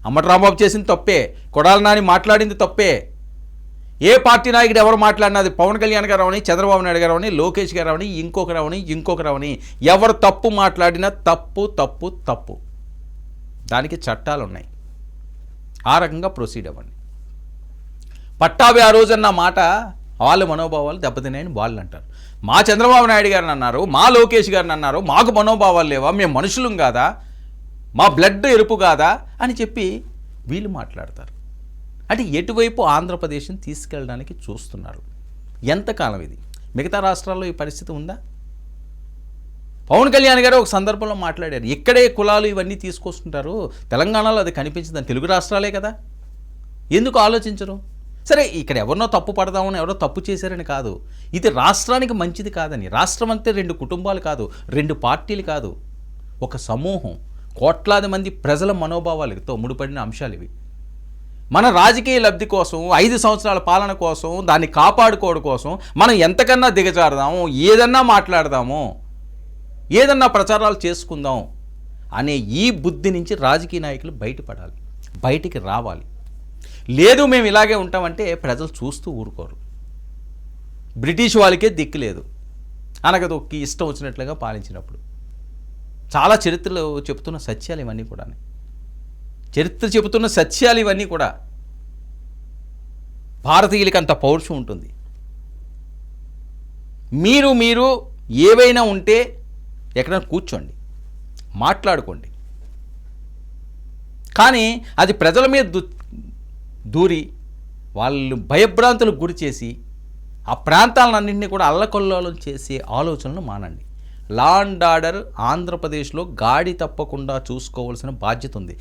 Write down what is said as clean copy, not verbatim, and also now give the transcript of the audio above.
అంబటి రాంబాబు చేసింది తప్పే, కొడాలి నాని మాట్లాడింది తప్పే. ఏ పార్టీ నాయకుడు ఎవరు మాట్లాడినా అది పవన్ కళ్యాణ్ గారు అవని, చంద్రబాబు నాయుడు గారు అవని, లోకేష్ గారు అవని, ఇంకొకరు అవని ఎవరు తప్పు మాట్లాడినా తప్పు తప్పు తప్పు. దానికి చట్టాలు ఉన్నాయి, ఆ రకంగా ప్రొసీడ్ అవ్వండి. పట్టాభి ఆ రోజన్న మాట వాళ్ళ మనోభావాలు దెబ్బతిన్నాయని వాళ్ళు అంటారు. మా చంద్రబాబు నాయుడు గారిని అన్నారు, మా లోకేష్ గారిని అన్నారు, మాకు మనోభావాలు లేవా, మేము మనుషులం కాదా, మా బ్లడ్ ఎరుపు కాదా అని చెప్పి వీళ్ళు మాట్లాడతారు. అంటే ఎటువైపు ఆంధ్రప్రదేశ్ని తీసుకెళ్ళడానికి చూస్తున్నారు. ఎంతకాలం ఇది? మిగతా రాష్ట్రాల్లో ఈ పరిస్థితి ఉందా? పవన్ కళ్యాణ్ గారు ఒక సందర్భంలో మాట్లాడారు, ఇక్కడే కులాలు ఇవన్నీ తీసుకొస్తుంటారు, తెలంగాణలో అది కనిపించదని, తెలుగు రాష్ట్రాలే కదా, ఎందుకు ఆలోచించరు? సరే, ఇక్కడ ఎవరినో తప్పు పడదామని, ఎవరో తప్పు చేశారని కాదు, ఇది రాష్ట్రానికి మంచిది కాదని. రాష్ట్రం అంటే 2 కుటుంబాలు కాదు, 2 పార్టీలు కాదు, ఒక సమూహం, కోట్లాది మంది ప్రజల మనోభావాలతో ముడిపడిన అంశాలు ఇవి. మన రాజకీయ లబ్ధి కోసం, 5 సంవత్సరాల పాలన కోసం, దాన్ని కాపాడుకోవడం కోసం మనం ఎంతకన్నా దిగజారుదాము, ఏదన్నా మాట్లాడదాము, ఏదన్నా ప్రచారాలు చేసుకుందాం అనే ఈ బుద్ధి నుంచి రాజకీయ నాయకులు బయటపడాలి, బయటికి రావాలి. లేదు మేము ఇలాగే ఉంటామంటే ప్రజలు చూస్తూ ఊరుకోరు. బ్రిటిష్ వాళ్ళకే దిక్కు లేదు, అనగదొక్కి ఇష్టం వచ్చినట్లుగా పాలించినప్పుడు. చాలా చరిత్రలో చెబుతున్న సత్యాలు ఇవన్నీ కూడా, చరిత్ర చెబుతున్న సత్యాలు ఇవన్నీ కూడా. భారతీయులకి అంత పౌరుషం ఉంటుంది. మీరు ఏవైనా ఉంటే ఎక్కడైనా కూర్చోండి, మాట్లాడుకోండి. కానీ అది ప్రజల మీద దూరి వాళ్ళు భయభ్రాంతులకు గురి చేసి ఆ ప్రాంతాలన్నింటినీ కూడా అల్లకొల్లోలం చేసే ఆలోచనలు మానండి. లా అండ్ ఆర్డర్ ఆంధ్రప్రదేశ్లో గాడి తప్పకుండా చూసుకోవాల్సిన బాధ్యత ఉంది.